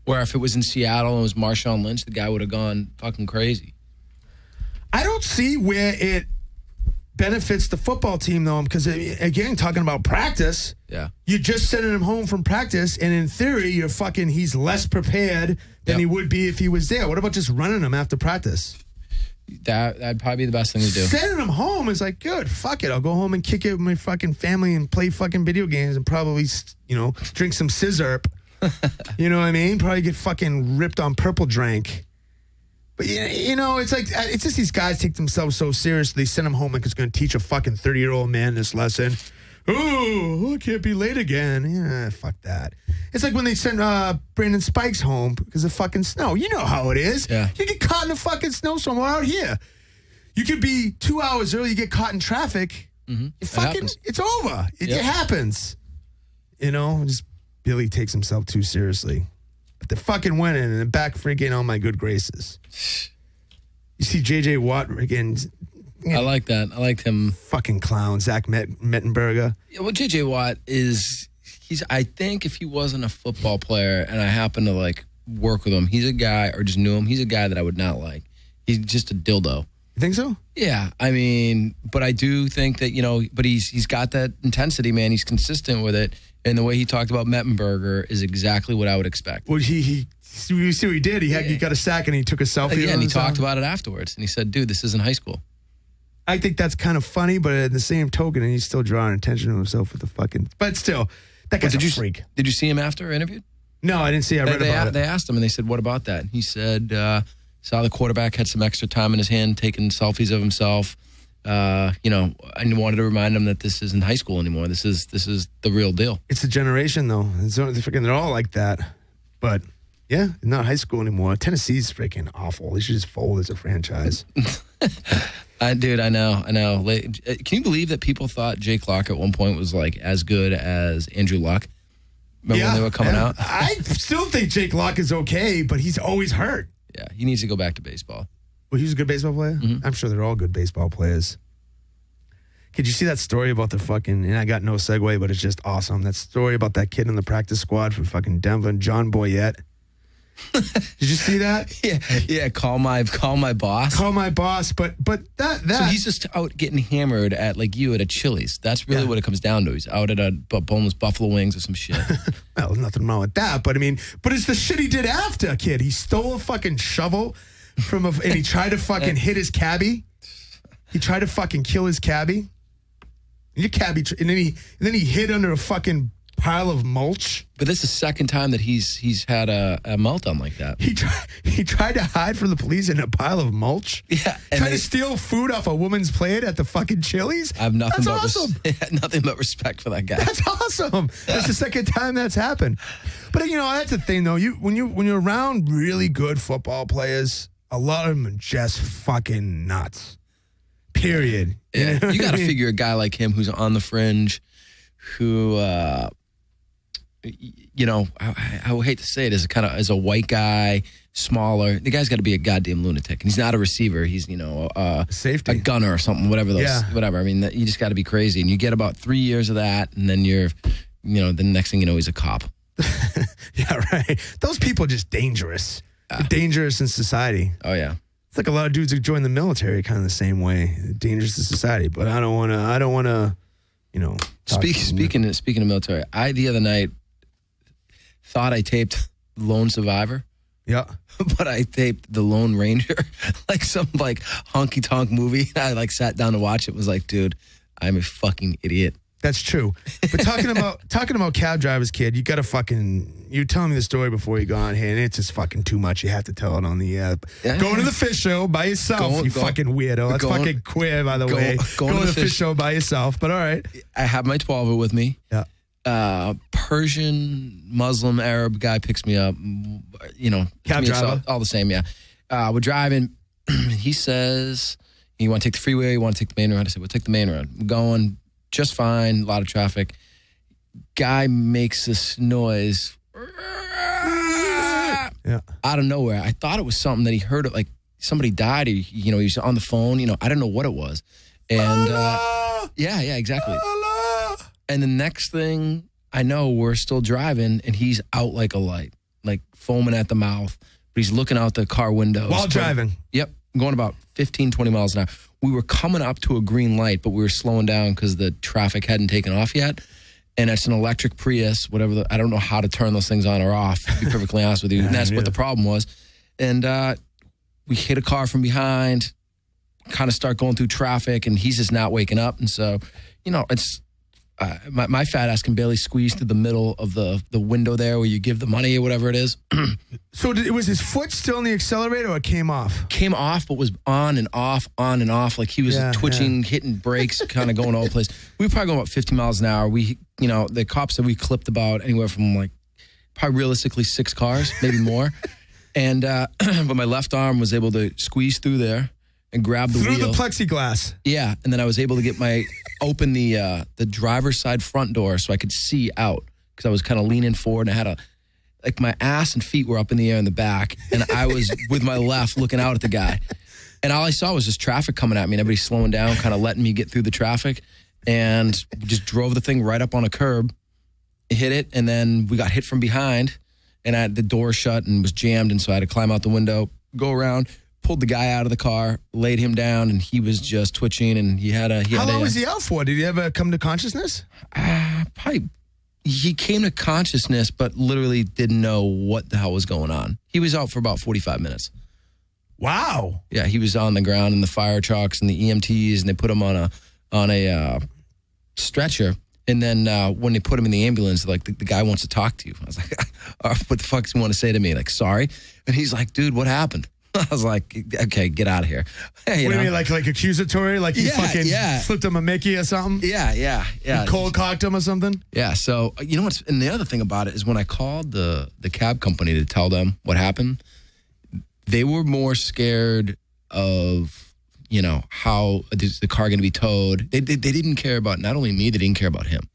Where if it was in Seattle and it was Marshawn Lynch, the guy would have gone fucking crazy. I don't see where it benefits the football team, though, because, again, talking about practice, you're just sending him home from practice, and in theory, he's less prepared than he would be if he was there. What about just running him after practice? That'd probably be the best thing to do. Sending him home is like, good, fuck it. I'll go home and kick it with my fucking family and play fucking video games and probably, drink some scissor. You know what I mean? Probably get fucking ripped on purple drink. But, it's like, it's just these guys take themselves so seriously. They send them home like it's going to teach a fucking 30-year-old man this lesson. Oh, I can't be late again. Yeah, fuck that. It's like when they send Brandon Spikes home because of fucking snow. You know how it is. Yeah. You get caught in a fucking snowstorm out here. You could be 2 hours early, you get caught in traffic. Mm-hmm. It's over. It happens. Just Billy takes himself too seriously. But they're fucking winning and they're back freaking on my good graces. You see J.J. Watt again. I like that. I liked him. Fucking clown, Zach Mettenberger. Yeah, well, J.J. Watt I think if he wasn't a football player and I happened to work with him, he's a guy, or just knew him, he's a guy that I would not like. He's just a dildo. You think so? Yeah, I mean, but I do think that, but he's got that intensity, man. He's consistent with it. And the way he talked about Mettenberger is exactly what I would expect. Well, you see what he did? He got a sack and he took a selfie. Yeah, and he talked about it afterwards. And he said, dude, this isn't high school. I think that's kind of funny, but at the same token, and he's still drawing attention to himself with the fucking... But still, that guy's a freak. Did you see him after interviewed? No, I didn't see. I read about it. They asked him, and they said, what about that? And he said, saw the quarterback had some extra time in his hand, taking selfies of himself. I wanted to remind him that this isn't high school anymore. This is the real deal. It's a generation, though. They're all like that. But, yeah, not high school anymore. Tennessee's freaking awful. They should just fold as a franchise. Dude, I know. Can you believe that people thought Jake Locke at one point was as good as Andrew Luck? Remember when they were coming out? I still think Jake Locke is okay, but he's always hurt. Yeah, he needs to go back to baseball. Well, he's a good baseball player? Mm-hmm. I'm sure they're all good baseball players. Could you see that story about the fucking, and I got no segue, but it's just awesome. That story about that kid in the practice squad for fucking Denver, John Boyette. Did you see that? Yeah. Call my boss. Call my boss, but that. So he's just out getting hammered at you at a Chili's. That's really what it comes down to. He's out at a boneless buffalo wings or some shit. Well, there's nothing wrong with that, but it's the shit he did after, kid. He stole a fucking shovel and he tried to fucking hit his cabbie. He tried to fucking kill his cabbie. And then he hid under a fucking pile of mulch. But this is the second time that he's had a meltdown like that. He tried to hide from the police in a pile of mulch. Yeah, tried to steal food off a woman's plate at the fucking Chili's. I have nothing awesome. Nothing but respect for that guy. That's awesome. That's the second time that's happened. But that's the thing though. When you're around really good football players, a lot of them are just fucking nuts. Period. Yeah. You got to figure a guy like him who's on the fringe, who. I would hate to say it, as a white guy, smaller. The guy's got to be a goddamn lunatic. And he's not a receiver. He's, safety, a gunner or something, whatever. I mean, you just got to be crazy. And you get about 3 years of that, and then you're, the next thing you know, he's a cop. Yeah, right. Those people are just dangerous. They're dangerous in society. Oh, yeah. It's like a lot of dudes who join the military kind of the same way. Dangerous to society. But I don't want to, Speaking of military, I, the other night, thought I taped Lone Survivor. Yeah. But I taped The Lone Ranger, some honky-tonk movie. I sat down to watch it and was like, dude, I'm a fucking idiot. That's true. But talking about cab drivers, kid, you got to you telling me the story before you go on here, and it's just fucking too much. You have to tell it on the app. Yeah. Going to the fish show by yourself, fucking weirdo. That's fucking queer, by the way. Going to the fish show by yourself, but all right. I have my 12er with me. Yeah. Persian, Muslim, Arab guy picks me up. Cab driver. All the same, yeah. We're driving. He says, you want to take the freeway, you want to take the main road? I said, we'll take the main road. I'm going just fine, a lot of traffic. Guy makes this noise out of nowhere. I thought it was something that he heard, somebody died. He was on the phone. I don't know what it was. And yeah, exactly. And the next thing I know, we're still driving, and he's out like a light, foaming at the mouth. But he's looking out the car window. While driving? Yep. Going about 15, 20 miles an hour. We were coming up to a green light, but we were slowing down because the traffic hadn't taken off yet. And it's an electric Prius, I don't know how to turn those things on or off, to be perfectly honest with you. And that's what the problem was. And we hit a car from behind, kind of start going through traffic, and he's just not waking up. And so, it's my fat ass can barely squeeze through the middle of the window there where you give the money or whatever it is. So was his foot still in the accelerator or it came off? Came off, but was on and off. Like he was twitching, hitting brakes, kind of going all over the place. We were probably going about 50 miles an hour. The cops said we clipped about anywhere from like probably realistically 6 cars, maybe more. And but my left arm was able to squeeze through there and grab the wheel. Through the plexiglass. Yeah, and then I was able to get open the driver's side front door so I could see out because I was kind of leaning forward and I had my ass and feet were up in the air in the back and I was with my left looking out at the guy. And all I saw was just traffic coming at me and everybody slowing down, kind of letting me get through the traffic and just drove the thing right up on a curb, hit it, and then we got hit from behind and the door shut and was jammed and so I had to climb out the window, go around, pulled the guy out of the car, laid him down, and he was just twitching, and How long was he out for? Did he ever come to consciousness? Probably, he came to consciousness, but literally didn't know what the hell was going on. He was out for about 45 minutes. Wow. Yeah, he was on the ground in the fire trucks and the EMTs, and they put him on a stretcher. And then when they put him in the ambulance, like, the guy wants to talk to you. I was like, what the fuck does he want to say to me? Like, sorry? And he's like, dude, what happened? I was like, okay, get out of here. What do you mean, like accusatory? Like you fucking flipped him a Mickey or something? Yeah. You cold cocked him or something? Yeah, so, you know what's, and the other thing about it is when I called the cab company to tell them what happened, they were more scared of, how is the car going to be towed. They didn't care about, not only me, they didn't care about him.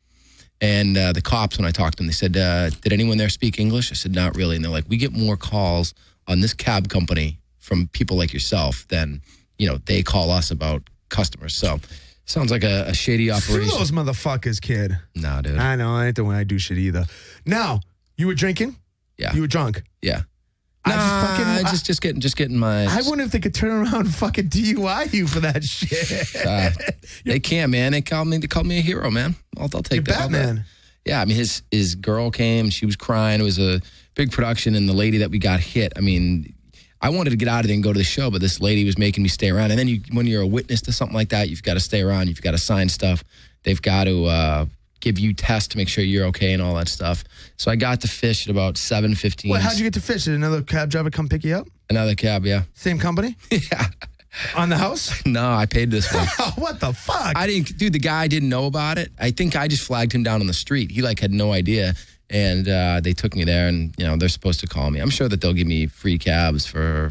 And the cops, when I talked to them, they said, did anyone there speak English? I said, not really. And they're like, we get more calls on this cab company from people like yourself than, they call us about customers. So sounds like a shady operation. Screw those motherfuckers, kid. Nah, dude. I know. I ain't the way I do shit either. Now, you were drinking? Yeah. You were drunk? Yeah. Just getting my... I wonder if they could turn around and fucking DUI you for that shit. They can, man. They called me a hero, man. I'll take You're that. Batman. Yeah, I mean, his girl came. She was crying. It was a big production, and the lady that we got hit, I mean... I wanted to get out of there and go to the show, but this lady was making me stay around. And then when you're a witness to something like that, you've got to stay around. You've got to sign stuff. They've got to give you tests to make sure you're okay and all that stuff. So I got to fish at about 7:15. Well, how'd you get to fish? Did another cab driver come pick you up? Another cab, yeah. Same company? Yeah. On the house? No, I paid this one. What the fuck? The guy didn't know about it. I think I just flagged him down on the street. He had no idea. And they took me there, and they're supposed to call me. I'm sure that they'll give me free cabs for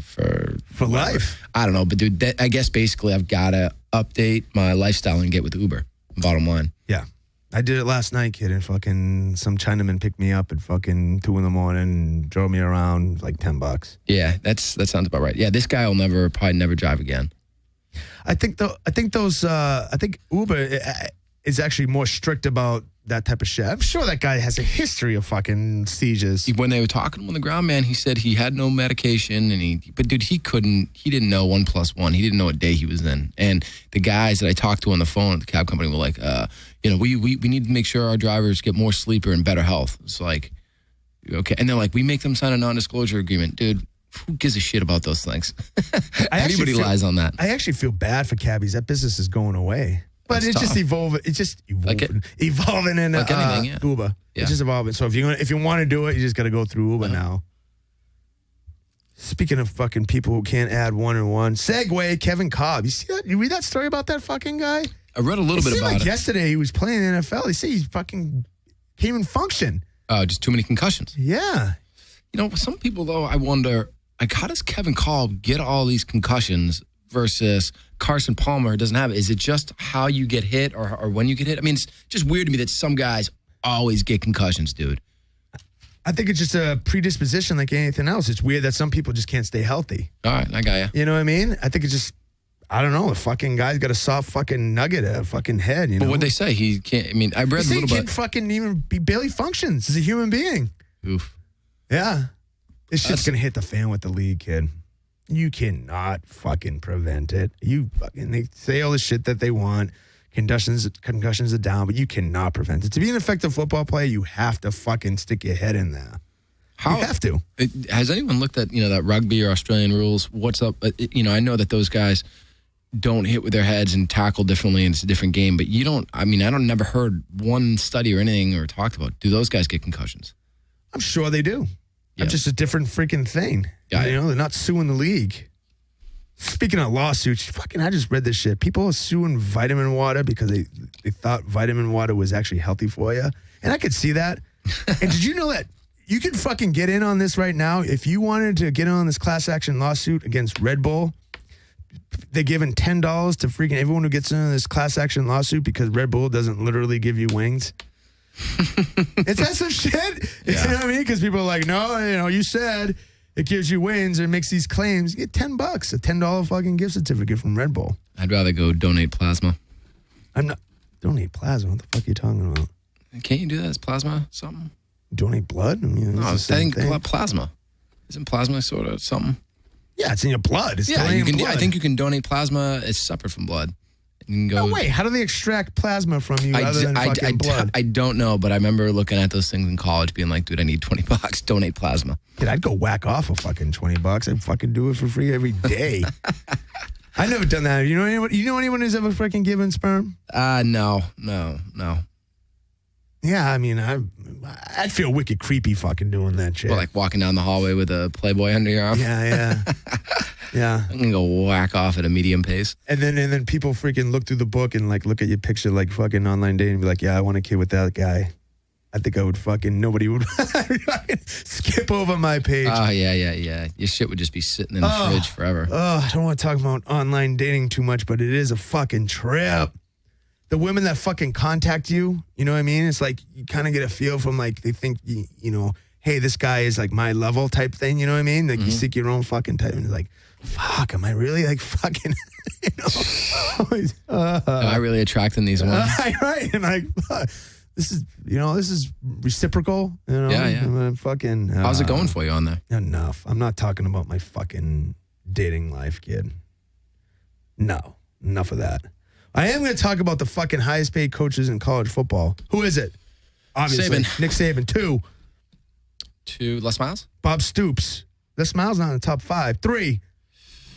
life. I don't know, but dude, I guess basically I've got to update my lifestyle and get with Uber. Bottom line. Yeah, I did it last night, kid, and fucking some Chinaman picked me up at fucking 2 a.m. and drove me around like $10. Yeah, that sounds about right. Yeah, this guy will probably never drive again. I think Uber is actually more strict about that type of shit. I'm sure that guy has a history of fucking seizures. When they were talking on the ground, man, he said he had no medication, but dude, he didn't know 1 + 1. He didn't know what day he was in. And the guys that I talked to on the phone at the cab company were like, we need to make sure our drivers get more sleep and better health. It's like, okay. And they're like, we make them sign a non-disclosure agreement. Dude, who gives a shit about those things? Everybody lies on that. I actually feel bad for cabbies. That business is going away. But it's just evolving. It's just evolving in anything, yeah. Uber. Yeah. It's just evolving. So if you want to do it, you just got to go through Uber now. Speaking of fucking people who can't add 1 and 1, segue, Kevin Cobb. You see that? You read that story about that fucking guy? I read a little bit about it. Yesterday he was playing in the NFL. They say he fucking can't even function. Just too many concussions. Yeah. Some people though, I wonder, how does Kevin Cobb get all these concussions versus Carson Palmer doesn't have it? Is it just how you get hit or when you get hit? I mean, it's just weird to me that some guys always get concussions, dude. I think it's just a predisposition like anything else. It's weird that some people just can't stay healthy. All right, I got you. You know what I mean? I think it's just, I don't know, the fucking guy's got a soft fucking nugget, a fucking head, But what'd they say? He can't, I mean, I read a little bit. He barely functions as a human being. Oof. Yeah. This shit's going to hit the fan with the league, kid. You cannot fucking prevent it. They say all the shit that they want. Concussions are down, but you cannot prevent it. To be an effective football player, you have to fucking stick your head in there. You have to. Has anyone looked at, that rugby or Australian rules? What's up? I know that those guys, don't hit with their heads and tackle differently, and it's a different game. But you don't. I mean, I don't never heard one study or anything or talked about. Do those guys get concussions? I'm sure they do. Yeah. It's just a different freaking thing. Yeah. You know, they're not suing the league. Speaking of lawsuits, I just read this shit. People are suing vitamin water because they thought vitamin water was actually healthy for you. And I could see that. And did you know that you can fucking get in on this right now? If you wanted to get in on this class action lawsuit against Red Bull, they're giving $10 to freaking everyone who gets in this class action lawsuit because Red Bull doesn't literally give you wings. Is that some shit? Yeah. You know what I mean? Because people are like, no, you said it gives you wins and makes these claims. You get $10, a $10 fucking gift certificate from Red Bull. I'd rather go donate plasma. I'm not donate plasma. What the fuck are you talking about? Can't you do that as plasma something? Donate blood? I mean, No, I think plasma. Isn't plasma sort of something? Yeah, it's in your blood. It's Yeah, you can. blood. I think you can donate plasma. It's separate from blood. You can go. No way. How do they extract plasma from you other than fucking blood? I don't know, but I remember looking at those things in college, being like, "Dude, I need $20. Donate plasma." Dude, I'd go whack off a fucking $20. I'd fucking do it for free every day. I never done that. You know anyone who's ever freaking given sperm? No. Yeah, I mean, I'd feel wicked creepy fucking doing that shit. Well, like walking down the hallway with a Playboy under your arm. Yeah. Yeah. I'm gonna go whack off at a medium pace. And then people freaking look through the book and like look at your picture like fucking online dating and be like, yeah, I want a kid with that guy. I think I would nobody would skip over my page. Oh, yeah. Your shit would just be sitting in the fridge forever. I don't want to talk about online dating too much, but it is a fucking trip. The women that fucking contact you, you know what I mean? It's like you kind of get a feel from like they think, hey, this guy is like my level type thing, you know what I mean? Like you seek your own fucking type and it's like, fuck, am I really like fucking, Am I really attracting these women? Right. And like, this is reciprocal, Yeah. Fucking. How's it going for you on there? Enough. I'm not talking about my fucking dating life, kid. No, enough of that. I am going to talk about the fucking highest paid coaches in college football. Who is it? Obviously, Saban. Nick Saban. 2. 2 Les Miles? Bob Stoops. Les Miles not in the top 5. 3.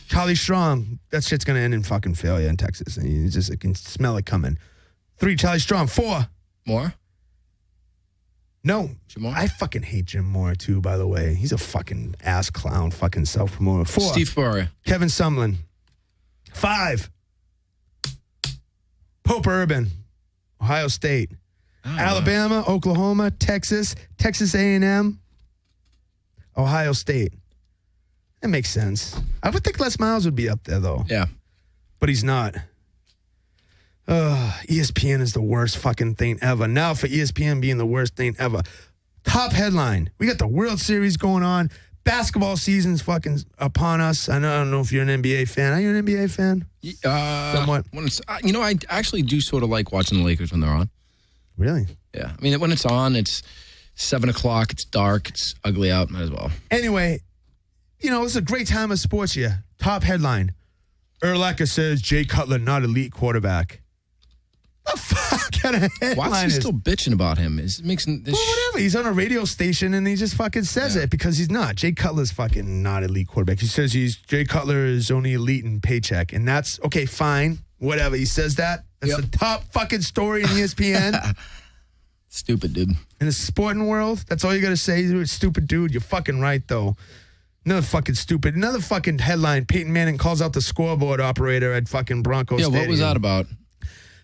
Charlie Strong. That shit's going to end in fucking failure in Texas. And you can smell it coming. 3. Charlie Strong. 4. More? No. Jim Moore? I fucking hate Jim Moore, too, by the way. He's a fucking ass clown, fucking self-promoter. 4. Steve Spurrier. Kevin Sumlin. 5. Pope Urban. Ohio State. Alabama, Oklahoma, Texas, Texas A&M, Ohio State. That makes sense. I would think Les Miles would be up there, though. Yeah. But he's not. ESPN is the worst fucking thing ever. Now for ESPN being the worst thing ever. Top headline. We got the World Series going on. Basketball season's fucking upon us. I don't know if you're an NBA fan. Are you an NBA fan? Somewhat. I actually do sort of like watching the Lakers when they're on. Really? Yeah. I mean, when it's on, it's 7 o'clock, it's dark, it's ugly out, might as well. Anyway, it's a great time of sports here. Top headline. Urlacher says Jay Cutler not elite quarterback. The fuck kind of headline Why is he still bitching about him? Is mixing this whatever. He's on a radio station and he just fucking says it because he's not. Jay Cutler's fucking not elite quarterback. He says Jay Cutler is only elite in paycheck. And that's, okay, fine. Whatever. He says that. That's the top fucking story in ESPN. Stupid, dude. In the sporting world, that's all you got to say. You're a stupid dude. You're fucking right, though. Another fucking headline. Peyton Manning calls out the scoreboard operator at fucking Broncos Stadium. What was that about?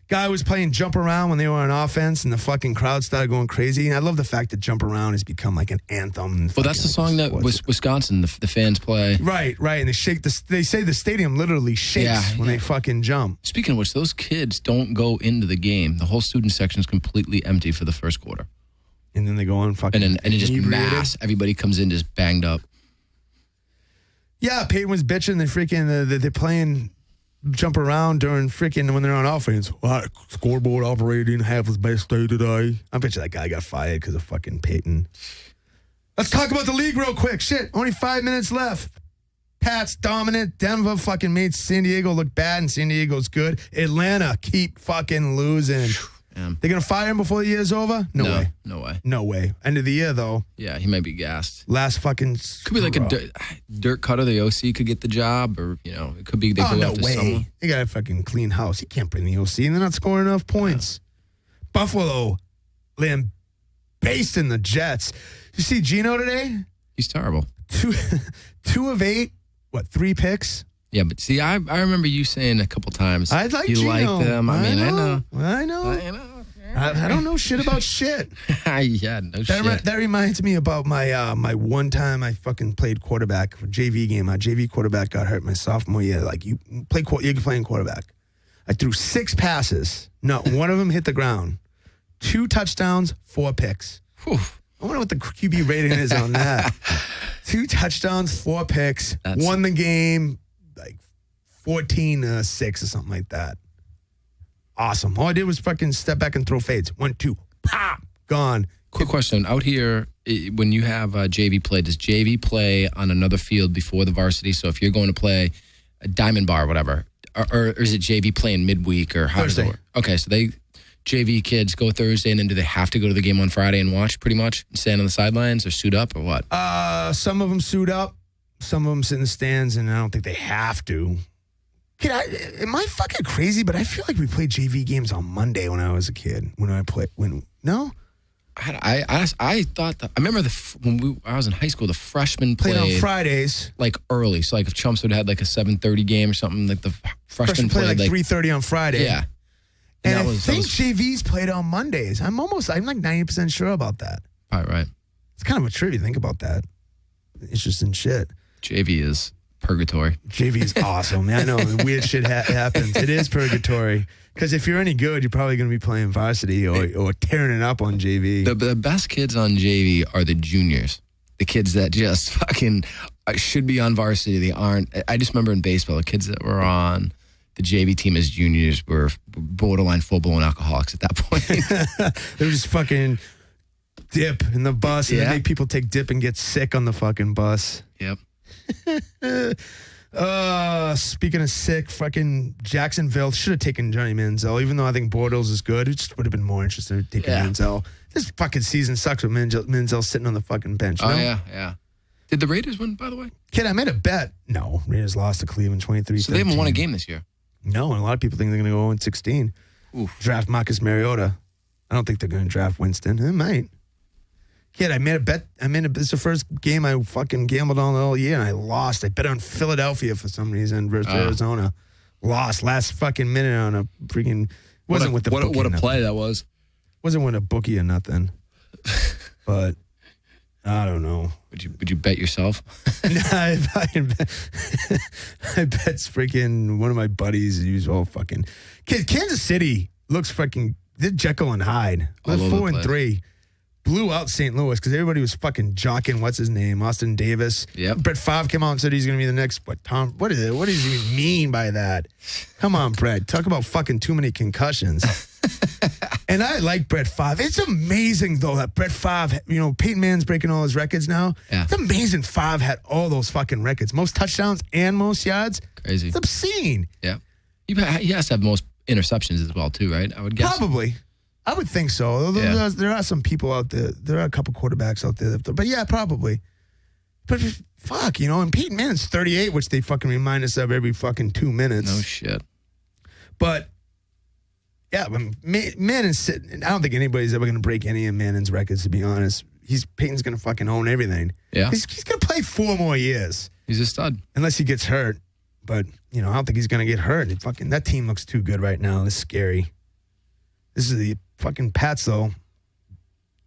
Guy was playing Jump Around when they were on offense, and the fucking crowd started going crazy. And I love the fact that Jump Around has become like an anthem. Well, that's the song that Wisconsin, the fans play. Right. And they say the stadium literally shakes when they fucking jump. Speaking of which, those kids don't go into the game. The whole student section is completely empty for the first quarter. And then they go on fucking. And it just mass. Everybody comes in just banged up. Yeah, Peyton was bitching. They're playing Jump Around during freaking when they're on offense. Scoreboard operator didn't have his best day today. I bet you that guy got fired because of fucking Peyton. Let's talk about the league real quick. Shit, only 5 minutes left. Pats dominant. Denver fucking made San Diego look bad, and San Diego's good. Atlanta keep fucking losing. They're going to fire him before the year's over? No way. No way. End of the year, though. Yeah, he might be gassed. Last fucking... Could be like a Dirk Cutter, the OC, could get the job, or, it could be they go after someone. They got a fucking clean house. He can't bring the OC, and they're not scoring enough points. Yeah. Buffalo, based in the Jets. You see Geno today? He's terrible. 2 of 8, 3 picks? Yeah, but see, I remember you saying a couple times I like you Geno. like them. I know. I don't know shit about shit. Yeah, no shit. That reminds me about my one time I fucking played quarterback for JV game. My JV quarterback got hurt my sophomore year. Like, you're playing quarterback. I threw 6 passes. Not one of them hit the ground. 2 touchdowns, 4 picks. Whew. I wonder what the QB rating is on that. 2 touchdowns, 4 picks. Won the game like 14-6 or something like that. Awesome. All I did was fucking step back and throw fades. 1, 2, pop, gone. Quick question. Out here, when you have JV play, does JV play on another field before the varsity? So if you're going to play a Diamond Bar or whatever, or is it JV playing midweek, or how does it work? Okay, so JV kids go Thursday, and then do they have to go to the game on Friday and watch pretty much? And stand on the sidelines or suit up or what? Some of them suit up. Some of them sit in the stands, and I don't think they have to. Am I fucking crazy? But I feel like we played JV games on Monday when I was a kid. No? I thought that. I remember when I was in high school, the freshmen played on Fridays, like early. So like if Chelmsford had like a 7:30 game or something, like the freshmen played like 3:30 on Friday. Yeah, and I think JVs played on Mondays. I'm like 90% sure about that. All right. It's kind of a trivia. Think about that. Interesting shit. JV is purgatory. JV is awesome. I know weird shit happens. It is purgatory. Because if you're any good, you're probably going to be playing varsity or tearing it up on JV. The best kids on JV are the juniors. The kids that just fucking should be on varsity. They aren't. I just remember in baseball, the kids that were on the JV team as juniors were borderline full-blown alcoholics at that point. They were just fucking dip in the bus. And they make people take dip and get sick on the fucking bus. Yep. Speaking of sick, fucking Jacksonville should have taken Johnny Manziel, even though I think Bortles is good. It just would have been more interesting in taking Manziel. This fucking season sucks with Manziel sitting on the fucking bench. Yeah. Did the Raiders win, by the way? Kid, I made a bet. No, Raiders lost to Cleveland 23-13. So they haven't won a game this year? No, and a lot of people think they're going to go 0-16. Oof. Draft Marcus Mariota. I don't think they're going to draft Winston. They might. Kid, I made a bet. It's the first game I fucking gambled on all year, and I lost. I bet on Philadelphia for some reason versus Arizona. Lost last fucking minute on a freaking. What a play that was. Wasn't with a bookie or nothing. But I don't know. Would you bet yourself? I bet freaking one of my buddies. He was all fucking. Kid, Kansas City looks fucking. They're Jekyll and Hyde. They're 4-3. Blew out St. Louis because everybody was fucking jocking. What's his name? Austin Davis. Yep. Brett Favre came out and said he's going to be the next. Tom? What is it? What does he even mean by that? Come on, Brett. Talk about fucking too many concussions. And I like Brett Favre. It's amazing though that Brett Favre. Peyton Manning's breaking all his records now. Yeah. It's amazing. Favre had all those fucking records, most touchdowns and most yards. Crazy. It's obscene. Yeah. He has to have most interceptions as well too, right? I would guess. Probably. I would think so. There are some people out there. There are a couple quarterbacks out there. But yeah, probably. But fuck, and Peyton Manning's 38, which they fucking remind us of every fucking 2 minutes. No shit. But yeah, Manning's sitting. I don't think anybody's ever going to break any of Manning's records, to be honest. Peyton's going to fucking own everything. Yeah. He's going to play 4 more years. He's a stud. Unless he gets hurt. But, I don't think he's going to get hurt. That team looks too good right now. It's scary. This is the fucking Pats, though.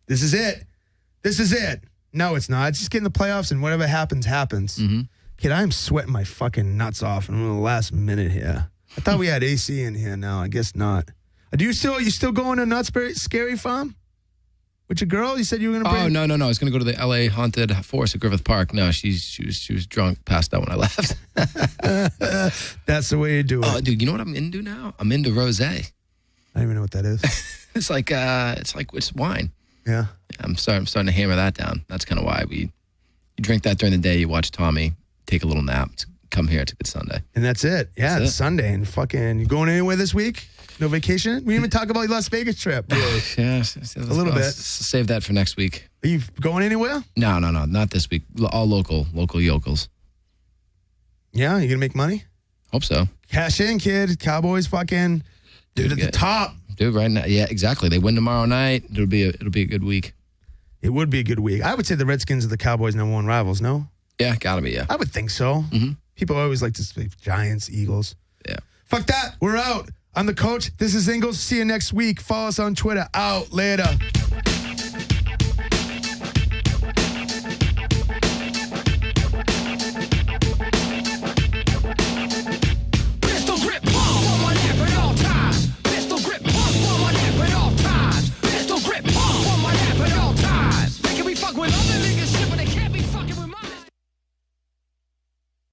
This is it. No, it's not. It's just getting the playoffs, and whatever happens, happens. Mm-hmm. Kid, I'm sweating my fucking nuts off in the last minute here. I thought we had AC in here now. I guess not. You still going to Nutsbury Scary Farm? With your girl? You said you were going to bring... Oh, no. I was going to go to the L.A. Haunted Forest at Griffith Park. No, she was drunk, passed out when I left. That's the way you do it. Oh, dude, you know what I'm into now? I'm into rosé. I don't even know what that is. It's it's wine. Yeah. I'm starting to hammer that down. That's kind of why you drink that during the day. You watch Tommy take a little nap. It's come here. It's a good Sunday. And that's it. Yeah, it's Sunday. And fucking, you going anywhere this week? No vacation? We didn't even talk about your Las Vegas trip. Yeah, a little bit. Save that for next week. Are you going anywhere? No, not this week. All local yokels. Yeah, you gonna make money? Hope so. Cash in, kid. Cowboys fucking dude at the top. Dude, right now. Yeah, exactly. They win tomorrow night. It'll be a good week. It would be a good week. I would say the Redskins are the Cowboys' #1 rivals, no? Yeah, gotta be, yeah. I would think so. Mm-hmm. People always like to say Giants, Eagles. Yeah. Fuck that. We're out. I'm the coach. This is Ingles. See you next week. Follow us on Twitter. Out. Later.